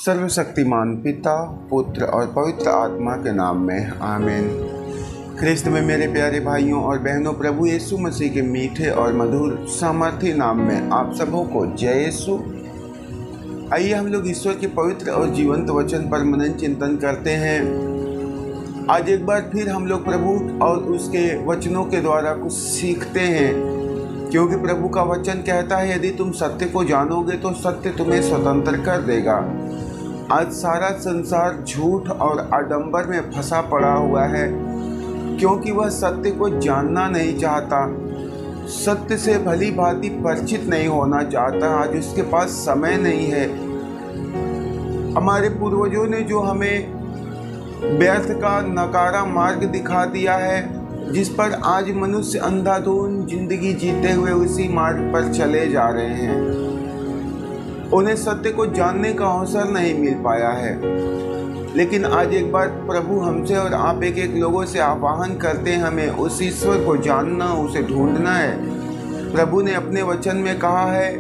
सर्वशक्तिमान पिता, पुत्र और पवित्र आत्मा के नाम में आमीन। ख्रिस्त में मेरे प्यारे भाइयों और बहनों, प्रभु यीशु मसीह के मीठे और मधुर सामर्थी नाम में आप सबों को जय यीशु। आइए हम लोग ईश्वर के पवित्र और जीवंत वचन पर मनन चिंतन करते हैं। आज एक बार फिर हम लोग प्रभु और उसके वचनों के द्वारा कुछ सीखते हैं, क्योंकि प्रभु का वचन कहता है यदि तुम सत्य को जानोगे तो सत्य तुम्हें स्वतंत्र कर देगा। आज सारा संसार झूठ और आडंबर में फंसा पड़ा हुआ है, क्योंकि वह सत्य को जानना नहीं चाहता, सत्य से भली भांति परिचित नहीं होना चाहता। आज उसके पास समय नहीं है। हमारे पूर्वजों ने जो हमें व्यर्थ का नकारा मार्ग दिखा दिया है, जिस पर आज मनुष्य अंधाधुंध जिंदगी जीते हुए उसी मार्ग पर चले जा रहे हैं, उन्हें सत्य को जानने का अवसर नहीं मिल पाया है। लेकिन आज एक बार प्रभु हमसे और आप एक एक लोगों से आह्वान करते हैं, हमें उस ईश्वर को जानना, उसे ढूंढना है। प्रभु ने अपने वचन में कहा है,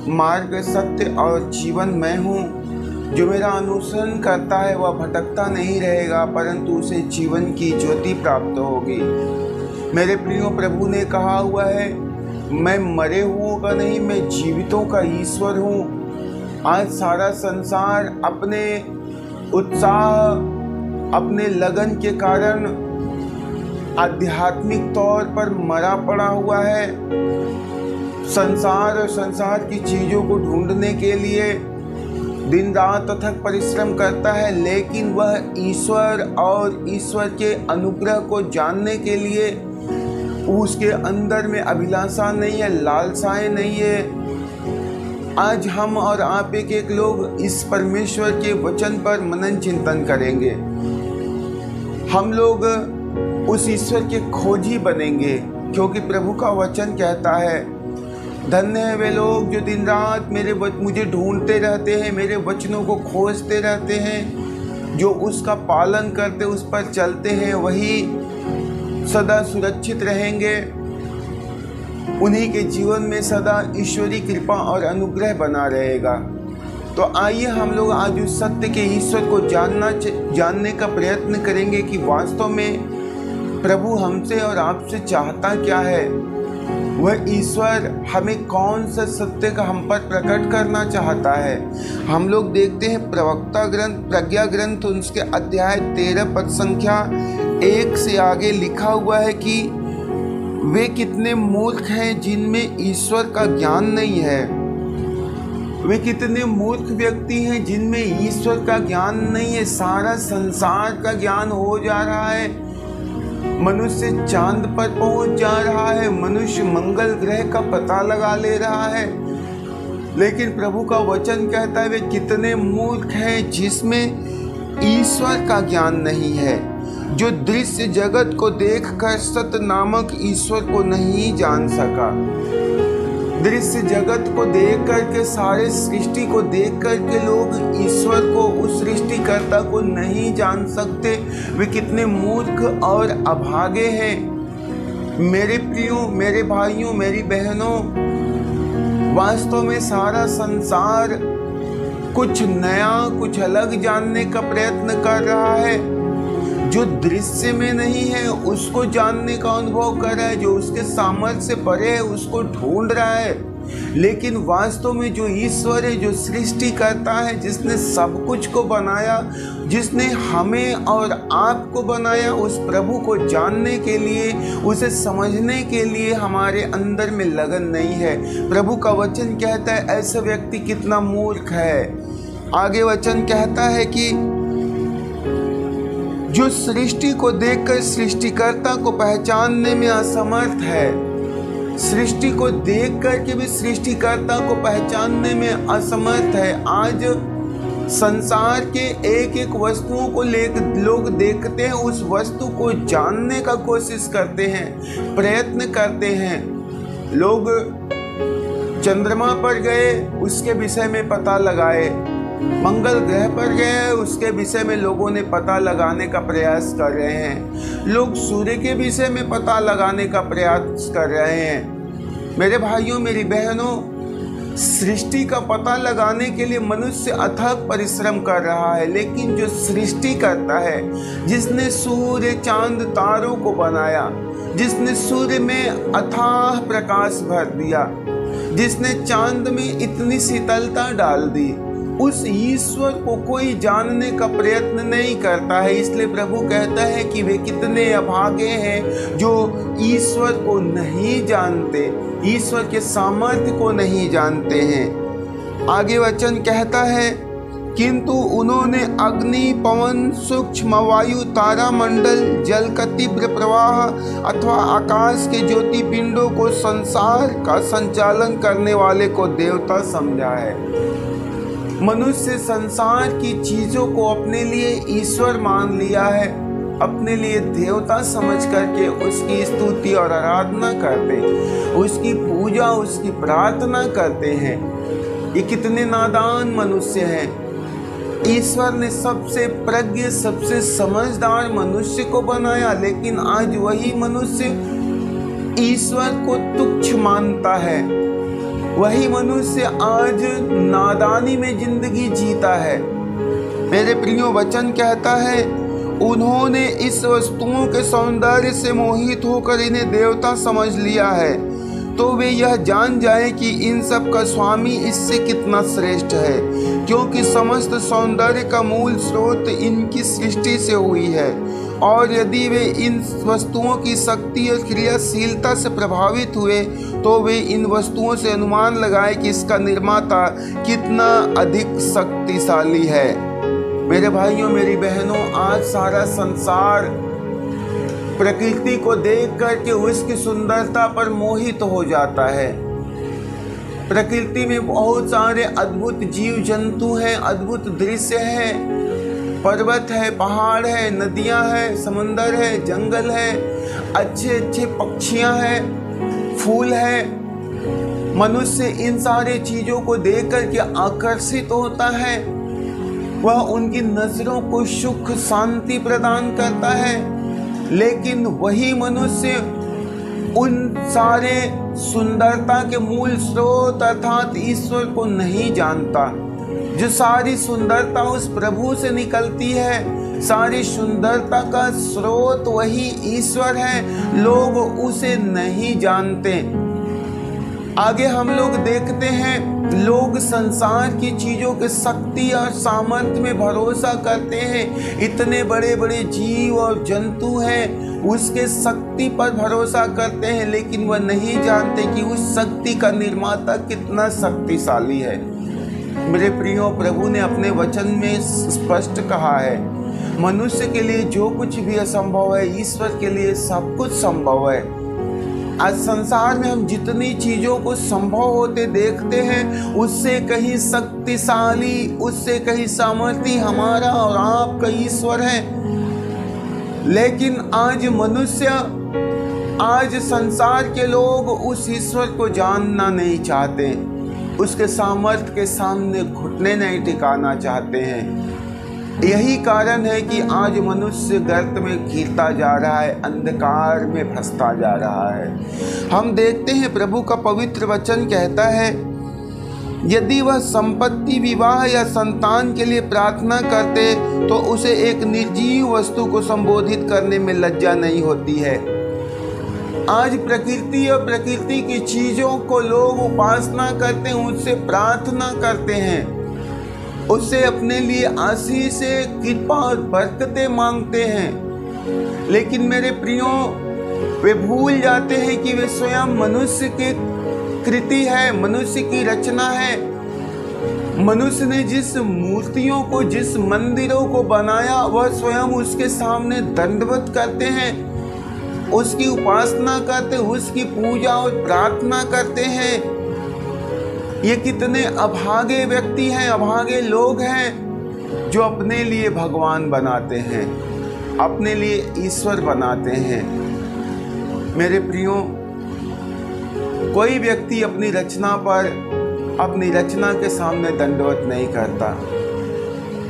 मार्ग, सत्य और जीवन मैं हूँ। जो मेरा अनुसरण करता है वह भटकता नहीं रहेगा, परंतु उसे जीवन की ज्योति प्राप्त होगी। मेरे प्रियो, प्रभु ने कहा हुआ है, मैं मरे हुओं का नहीं, मैं जीवितों का ईश्वर हूँ। आज सारा संसार अपने उत्साह, अपने लगन के कारण आध्यात्मिक तौर पर मरा पड़ा हुआ है। संसार और संसार की चीज़ों को ढूंढने के लिए दिन रात अथक परिश्रम करता है, लेकिन वह ईश्वर और ईश्वर के अनुग्रह को जानने के लिए उसके अंदर में अभिलाषा नहीं है, लालसाएं नहीं है। आज हम और आप एक एक लोग इस परमेश्वर के वचन पर मनन चिंतन करेंगे। हम लोग उस ईश्वर के खोजी बनेंगे, क्योंकि प्रभु का वचन कहता है, धन्य है वे लोग जो दिन रात मुझे ढूंढते रहते हैं, मेरे वचनों को खोजते रहते हैं। जो उसका पालन करते, उस पर चलते हैं, वही सदा सुरक्षित रहेंगे। उन्हीं के जीवन में सदा ईश्वरी कृपा और अनुग्रह बना रहेगा। तो आइए हम लोग आज उस सत्य के ईश्वर को जानने का प्रयत्न करेंगे कि वास्तव में प्रभु हमसे और आपसे चाहता क्या है। वह ईश्वर हमें कौन सा सत्य का हम पर प्रकट करना चाहता है। हम लोग देखते हैं प्रवक्ता ग्रंथ, प्रज्ञा ग्रंथ, उसके अध्याय 13 पद संख्या 1 से आगे लिखा हुआ है कि वे कितने मूर्ख हैं जिनमें ईश्वर का ज्ञान नहीं है। वे कितने मूर्ख व्यक्ति हैं जिनमें ईश्वर का ज्ञान नहीं है। सारा संसार का ज्ञान हो जा रहा है, मनुष्य चांद पर पहुंच जा रहा है, मनुष्य मंगल ग्रह का पता लगा ले रहा है, लेकिन प्रभु का वचन कहता है वे कितने मूर्ख हैं जिसमें ईश्वर का ज्ञान नहीं है, जो दृश्य जगत को देखकर सत्य नामक ईश्वर को नहीं जान सका। दृश्य जगत को देख करके, सारे सृष्टि को देख करके लोग ईश्वर को, उस सृष्टिकर्ता को नहीं जान सकते। वे कितने मूर्ख और अभागे हैं। मेरे प्रियो, मेरे भाइयों, मेरी बहनों, वास्तव में सारा संसार कुछ नया, कुछ अलग जानने का प्रयत्न कर रहा है। जो दृश्य में नहीं है उसको जानने का अनुभव कर रहा है, जो उसके सामर्थ्य से परे है उसको ढूंढ रहा है। लेकिन वास्तव में जो ईश्वर है, जो सृष्टि करता है, जिसने सब कुछ को बनाया, जिसने हमें और आपको बनाया, उस प्रभु को जानने के लिए, उसे समझने के लिए हमारे अंदर में लगन नहीं है। प्रभु का वचन कहता है ऐसा व्यक्ति कितना मूर्ख है। आगे वचन कहता है कि जो सृष्टि को देखकर सृष्टिकर्ता को पहचानने में असमर्थ है, सृष्टि को देख कर के भी सृष्टिकर्ता को पहचानने में असमर्थ है। आज संसार के एक एक वस्तुओं को लोग देखते हैं, उस वस्तु को जानने का कोशिश करते हैं, प्रयत्न करते हैं। लोग चंद्रमा पर गए, उसके विषय में पता लगाए, मंगल ग्रह पर गए, उसके विषय में लोगों ने पता लगाने का प्रयास कर रहे हैं। लोग सूर्य के विषय में पता लगाने का प्रयास कर रहे हैं। मेरे भाइयों, मेरी बहनों, सृष्टि का पता लगाने के लिए मनुष्य अथक परिश्रम कर रहा है, लेकिन जो सृष्टि करता है, जिसने सूर्य चांद तारों को बनाया, जिसने सूर्य में अथाह प्रकाश भर दिया, जिसने चांद में इतनी शीतलता डाल दी, उस ईश्वर को कोई जानने का प्रयत्न नहीं करता है। इसलिए प्रभु कहता है कि वे कितने अभागे हैं जो ईश्वर को नहीं जानते, ईश्वर के सामर्थ्य को नहीं जानते हैं। आगे वचन कहता है, किंतु उन्होंने अग्नि, पवन, सूक्ष्म वायु, तारा मंडल, जल का तीव्र प्रवाह अथवा आकाश के ज्योति पिंडों को संसार का संचालन करने वाले को देवता समझा है। मनुष्य संसार की चीजों को अपने लिए ईश्वर मान लिया है, अपने लिए देवता समझ करके उसकी स्तुति और आराधना करते, उसकी पूजा, उसकी प्रार्थना करते हैं। ये कितने नादान मनुष्य हैं। ईश्वर ने सबसे प्रज्ञ, सबसे समझदार मनुष्य को बनाया, लेकिन आज वही मनुष्य ईश्वर को तुच्छ मानता है। वही मनुष्य आज नादानी में जिंदगी जीता है। मेरे प्रियो, वचन कहता है, उन्होंने इस वस्तुओं के सौंदर्य से मोहित होकर इन्हें देवता समझ लिया है, तो वे यह जान जाए कि इन सब का स्वामी इससे कितना श्रेष्ठ है, क्योंकि समस्त सौंदर्य का मूल स्रोत इनकी सृष्टि से हुई है। और यदि वे इन वस्तुओं की शक्ति और क्रियाशीलता से प्रभावित हुए, तो वे इन वस्तुओं से अनुमान लगाए कि इसका निर्माता कितना अधिक शक्तिशाली है। मेरे भाइयों, मेरी बहनों, आज सारा संसार प्रकृति को देख करके उसकी सुंदरता पर मोहित हो जाता है। प्रकृति में बहुत सारे अद्भुत जीव जंतु हैं, अद्भुत दृश्य हैं, पर्वत है, पहाड़ है, नदियां हैं, समंदर है, जंगल है, अच्छे अच्छे पक्षियां हैं, फूल है। मनुष्य इन सारे चीजों को देख करके आकर्षित होता है। वह उनकी नजरों को सुख शांति प्रदान करता है, लेकिन वही मनुष्य उन सारे सुंदरता के मूल स्रोत अर्थात ईश्वर को नहीं जानता। जो सारी सुंदरता उस प्रभु से निकलती है, सारी सुंदरता का स्रोत वही ईश्वर है, लोग उसे नहीं जानते। आगे हम लोग देखते हैं, लोग संसार की चीजों के शक्ति और सामर्थ्य में भरोसा करते हैं। इतने बड़े बड़े जीव और जंतु हैं, उसके शक्ति पर भरोसा करते हैं, लेकिन वह नहीं जानते कि उस शक्ति का निर्माता कितना शक्तिशाली है। मेरे प्रियो, प्रभु ने अपने वचन में स्पष्ट कहा है, मनुष्य के लिए जो कुछ भी असंभव है, ईश्वर के लिए सब कुछ संभव है। आज संसार में हम जितनी चीजों को संभव होते देखते हैं, उससे कहीं शक्तिशाली, उससे कहीं सामर्थ्य हमारा और आपका ईश्वर है। लेकिन आज मनुष्य, आज संसार के लोग उस ईश्वर को जानना नहीं चाहते, उसके सामर्थ्य के सामने घुटने नहीं टिकाना चाहते हैं। यही कारण है कि आज मनुष्य गर्त में गिरता जा रहा है, अंधकार में फंसता जा रहा है। हम देखते हैं, प्रभु का पवित्र वचन कहता है, यदि वह संपत्ति, विवाह या संतान के लिए प्रार्थना करते तो उसे एक निर्जीव वस्तु को संबोधित करने में लज्जा नहीं होती है। आज प्रकृति और प्रकृति की चीजों को लोग उपासना करते हैं, उससे प्रार्थना करते हैं, उससे अपने लिए आशीष, कृपा और बरकतें मांगते हैं। लेकिन मेरे प्रियो, वे भूल जाते हैं कि वे स्वयं मनुष्य की कृति है, मनुष्य की रचना है। मनुष्य ने जिस मूर्तियों को, जिस मंदिरों को बनाया, वह स्वयं उसके सामने दंडवत करते हैं, उसकी उपासना करते, उसकी पूजा और प्रार्थना करते हैं। ये कितने अभागे व्यक्ति हैं, अभागे लोग हैं जो अपने लिए भगवान बनाते हैं, अपने लिए ईश्वर बनाते हैं। मेरे प्रियो, कोई व्यक्ति अपनी रचना पर, अपनी रचना के सामने दंडवत नहीं करता।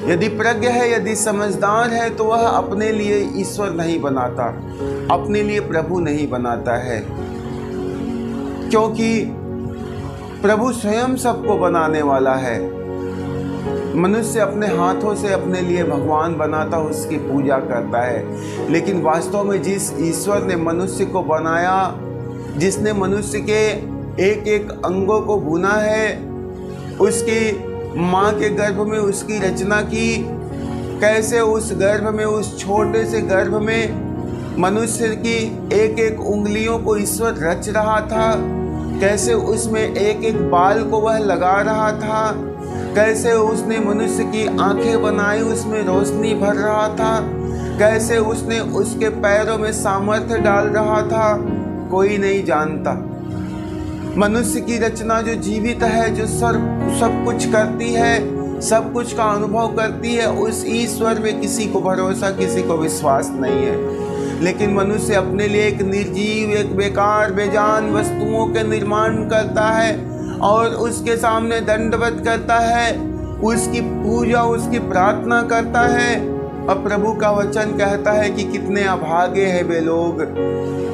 यदि प्रज्ञ है, यदि समझदार है, तो वह अपने लिए ईश्वर नहीं बनाता, अपने लिए प्रभु नहीं बनाता है। क्योंकि प्रभु स्वयं सबको बनाने वाला है। मनुष्य अपने हाथों से अपने लिए भगवान बनाता, उसकी पूजा करता है, लेकिन वास्तव में जिस ईश्वर ने मनुष्य को बनाया, जिसने मनुष्य के एक एक अंगों को बुना है, उसकी माँ के गर्भ में उसकी रचना की, कैसे उस गर्भ में, उस छोटे से गर्भ में मनुष्य की एक एक उंगलियों को ईश्वर रच रहा था, कैसे उसमें एक एक बाल को वह लगा रहा था, कैसे उसने मनुष्य की आंखें बनाई, उसमें रोशनी भर रहा था, कैसे उसने उसके पैरों में सामर्थ्य डाल रहा था, कोई नहीं जानता। मनुष्य की रचना जो जीवित है, जो सब कुछ करती है, सब कुछ का अनुभव करती है, उस ईश्वर में किसी को भरोसा, किसी को विश्वास नहीं है। लेकिन मनुष्य अपने लिए एक निर्जीव, एक बेकार बेजान वस्तुओं के निर्माण करता है और उसके सामने दंडवत करता है, उसकी पूजा, उसकी प्रार्थना करता है। अब प्रभु का वचन कहता है कि कितने अभागे हैं वे लोग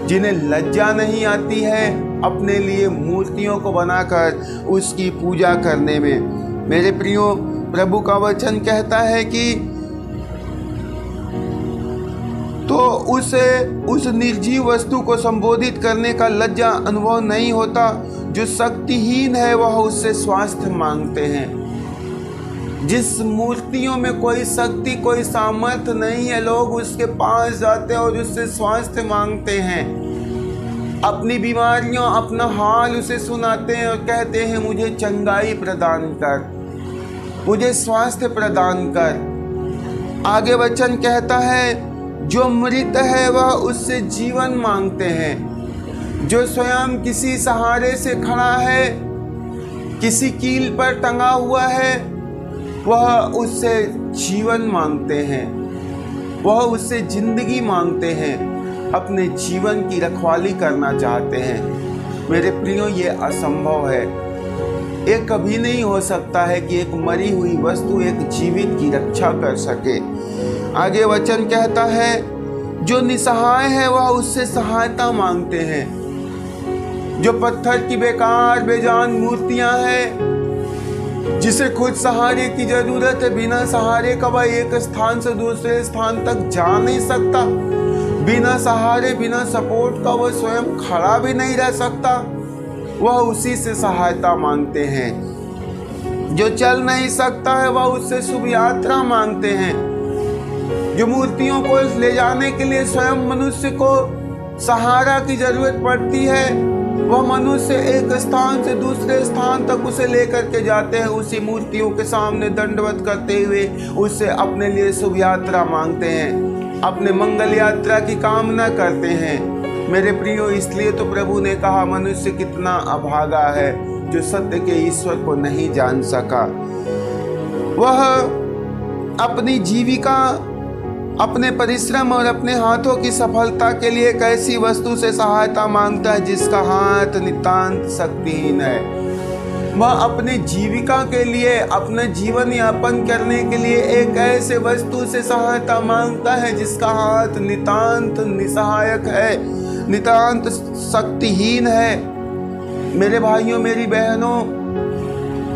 जिन्हें लज्जा नहीं आती है अपने लिए मूर्तियों को बनाकर उसकी पूजा करने में। मेरे प्रियो, प्रभु का वचन कहता है कि तो उसे उस निर्जीव वस्तु को संबोधित करने का लज्जा अनुभव नहीं होता। जो शक्तिहीन है वह उससे स्वास्थ्य मांगते हैं। जिस मूर्तियों में कोई शक्ति, कोई सामर्थ्य नहीं है, लोग उसके पास जाते हैं और उससे स्वास्थ्य मांगते हैं। अपनी बीमारियों, अपना हाल उसे सुनाते हैं और कहते हैं मुझे चंगाई प्रदान कर, मुझे स्वास्थ्य प्रदान कर। आगे वचन कहता है जो मृत है वह उससे जीवन मांगते हैं। जो स्वयं किसी सहारे से खड़ा है, किसी कील पर टंगा हुआ है, वह उससे जीवन मांगते हैं, वह उससे जिंदगी मांगते हैं, अपने जीवन की रखवाली करना चाहते हैं। मेरे प्रियो, ये असंभव है। ये कभी नहीं हो सकता है कि एक मरी हुई वस्तु एक जीवित की रक्षा कर सके। आगे वचन कहता है जो निसहाय है वह उससे सहायता मांगते हैं। जो पत्थर की बेकार बेजान मूर्तियां हैं, जिसे खुद सहारे की जरूरत है, बिना सहारे का वह एक स्थान से दूसरे स्थान तक जा नहीं सकता, बिना सहारे, बिना सपोर्ट का वह स्वयं खड़ा भी नहीं रह सकता, वह उसी से सहायता मांगते हैं। जो चल नहीं सकता है वह उससे शुभ यात्रा मांगते हैं। जो मूर्तियों को ले जाने के लिए स्वयं मनुष्य को सहारा की जरूरत पड़ती है, वह मनुष्य एक स्थान से दूसरे स्थान तक उसे लेकर के जाते हैं, उसी मूर्तियों के सामने दंडवत करते हुए उससे अपने लिए शुभ यात्रा मांगते हैं, अपने मंगल यात्रा की कामना करते हैं। मेरे प्रियो, इसलिए तो प्रभु ने कहा मनुष्य कितना अभागा है जो सत्य के ईश्वर को नहीं जान सका। वह अपनी जीविका, अपने परिश्रम और अपने हाथों की सफलता के लिए एक ऐसी वस्तु से सहायता मांगता है जिसका हाथ नितांत शक्तिहीन है। वह अपनी जीविका के लिए, अपने जीवन यापन करने के लिए एक ऐसे वस्तु से सहायता मांगता है जिसका हाथ नितांत निसहायक है, नितांत शक्तिहीन है। मेरे भाइयों, मेरी बहनों,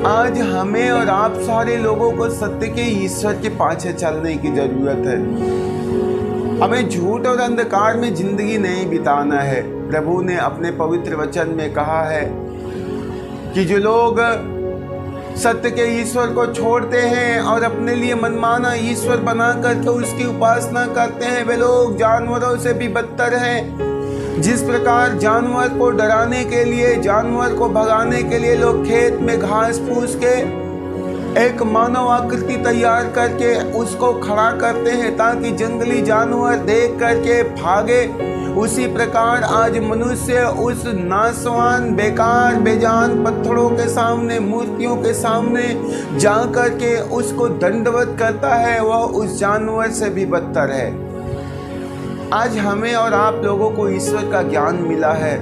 आज हमें और आप सारे लोगों को सत्य के ईश्वर के पाछे चलने की जरूरत है। हमें झूठ और अंधकार में जिंदगी नहीं बिताना है। प्रभु ने अपने पवित्र वचन में कहा है कि जो लोग सत्य के ईश्वर को छोड़ते हैं और अपने लिए मनमाना ईश्वर बना करके उसकी उपासना करते हैं, वे लोग जानवरों से भी बदतर हैं। जिस प्रकार जानवर को डराने के लिए, जानवर को भगाने के लिए लोग खेत में घास फूस के एक मानव आकृति तैयार करके उसको खड़ा करते हैं ताकि जंगली जानवर देख करके भागे, उसी प्रकार आज मनुष्य उस नासवान, बेकार, बेजान पत्थरों के सामने, मूर्तियों के सामने जा करके उसको दंडवत करता है। वह उस जानवर से भी बदतर है। आज हमें और आप लोगों को ईश्वर का ज्ञान मिला है,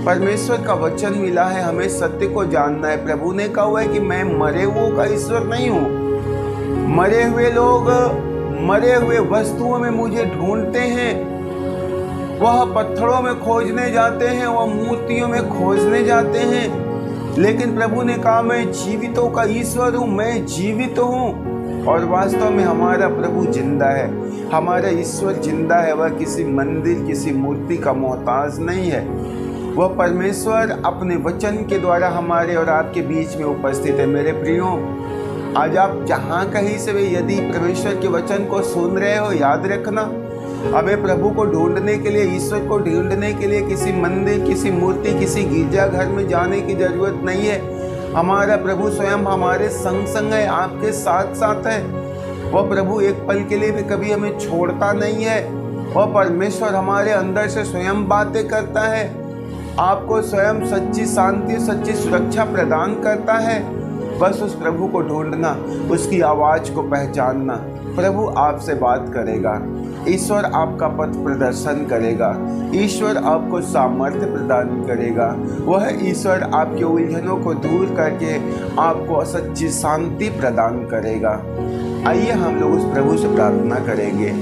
परमेश्वर का वचन मिला है, हमें सत्य को जानना है। प्रभु ने कहा हुआ है कि मैं मरे हुओं का ईश्वर नहीं हूँ। मरे हुए लोग मरे हुए वस्तुओं में मुझे ढूंढते हैं, वह पत्थरों में खोजने जाते हैं, वह मूर्तियों में खोजने जाते हैं, लेकिन प्रभु ने कहा मैं जीवितों का ईश्वर हूँ, मैं जीवित हूँ। और वास्तव में हमारा प्रभु जिंदा है, हमारा ईश्वर जिंदा है। वह किसी मंदिर किसी मूर्ति का मोहताज नहीं है। वह परमेश्वर अपने वचन के द्वारा हमारे और आपके बीच में उपस्थित है। मेरे प्रियो, आज आप जहाँ कहीं से भी यदि परमेश्वर के वचन को सुन रहे हो, याद रखना हमें प्रभु को ढूंढने के लिए, ईश्वर को ढूंढने के लिए किसी मंदिर किसी मूर्ति किसी गिरजाघर में जाने की जरूरत नहीं है। हमारा प्रभु स्वयं हमारे संग संग है, आपके साथ साथ है। वह प्रभु एक पल के लिए भी कभी हमें छोड़ता नहीं है। वह परमेश्वर हमारे अंदर से स्वयं बातें करता है, आपको स्वयं सच्ची शांति सच्ची सुरक्षा प्रदान करता है। बस उस प्रभु को ढूंढना, उसकी आवाज़ को पहचानना। प्रभु आपसे बात करेगा, ईश्वर आपका पथ प्रदर्शन करेगा, ईश्वर आपको सामर्थ्य प्रदान करेगा। वह ईश्वर आपके उलझनों को दूर करके आपको सच्ची शांति प्रदान करेगा। आइए हम लोग उस प्रभु से प्रार्थना करेंगे।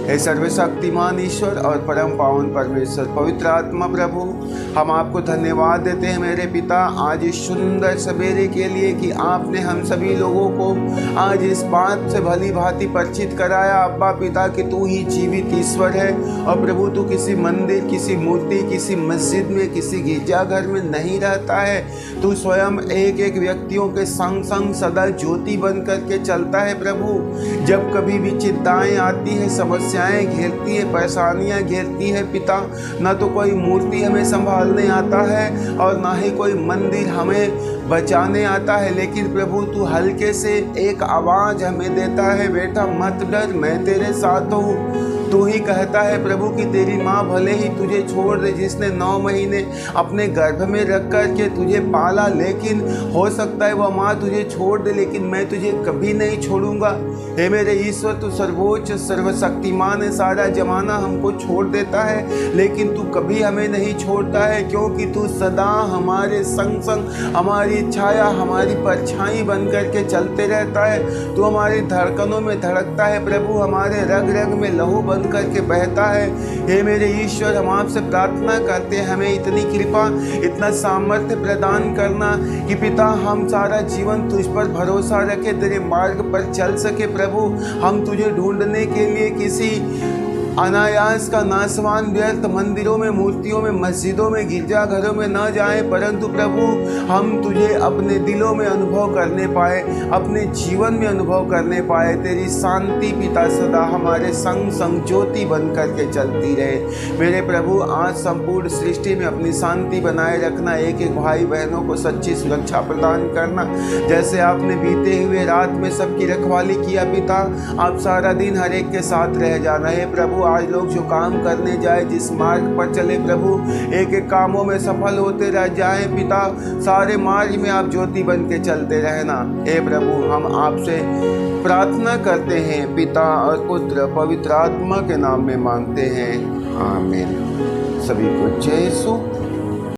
हे सर्वशक्तिमान ईश्वर और परम पावन परमेश्वर पवित्र आत्मा प्रभु, हम आपको धन्यवाद देते हैं मेरे पिता आज इस सुंदर सवेरे के लिए कि आपने हम सभी लोगों को आज इस बात से भली भांति परिचित कराया अब्बा पिता कि तू ही जीवित ईश्वर है। और प्रभु तू किसी मंदिर किसी मूर्ति किसी मस्जिद में किसी गिरजाघर में नहीं रहता है। तू स्वयं एक एक व्यक्तियों के संग संग सदा ज्योति बन करके चलता है। प्रभु जब कभी भी चिंताएं आती है, समस्याएं घेरती है, परेशानियां घेरती है पिता, न तो कोई मूर्ति हमें संभालने आता है और ना ही कोई मंदिर हमें बचाने आता है, लेकिन प्रभु तू हल्के से एक आवाज़ हमें देता है, बेटा मत डर, मैं तेरे साथ हूँ। तू ही कहता है प्रभु कि तेरी माँ भले ही तुझे छोड़ दे, जिसने 9 महीने अपने गर्भ में रख कर के तुझे पाला, लेकिन हो सकता है वह माँ तुझे छोड़ दे, लेकिन मैं तुझे कभी नहीं छोड़ूंगा। हे मेरे ईश्वर तू सर्वोच्च सर्वशक्तिमान है। सारा जमाना हमको छोड़ देता है, लेकिन तू कभी हमें नहीं छोड़ता है, क्योंकि तू सदा हमारे संग संग हमारी छाया हमारी परछाई बन करके चलते रहता है। तू हमारी धड़कनों में धड़कता है प्रभु, हमारे रग रग में लहू बन करके बहता है। हे मेरे ईश्वर हम आपसे प्रार्थना करते हैं, हमें इतनी कृपा इतना सामर्थ्य प्रदान करना कि पिता हम सारा जीवन तुझ पर भरोसा रखे, तेरे मार्ग पर चल सके। प्रभु हम तुझे ढूंढने के लिए किसी अनायास का नासवान व्यर्थ मंदिरों में मूर्तियों में मस्जिदों में गिरजाघरों में न जाएं, परंतु प्रभु हम तुझे अपने दिलों में अनुभव करने पाए, अपने जीवन में अनुभव करने पाए। तेरी शांति पिता सदा हमारे संग संग ज्योति बन करके चलती रहे। मेरे प्रभु आज संपूर्ण सृष्टि में अपनी शांति बनाए रखना, एक एक भाई बहनों को सच्ची सुरक्षा प्रदान करना। जैसे आपने बीते हुए रात में सबकी रखवाली किया पिता, आप सारा दिन हर एक के साथ रह जाना है प्रभु। आज लोग जो काम करने जाए, जिस मार्ग पर चले प्रभु, एक एक कामों में सफल होते रह जाए पिता, सारे मार्ग में आप ज्योति बन के चलते रहना। हे प्रभु हम आपसे प्रार्थना करते हैं, पिता और पुत्र पवित्र आत्मा के नाम में मांगते हैं, आमीन। सभी को जय यीशु।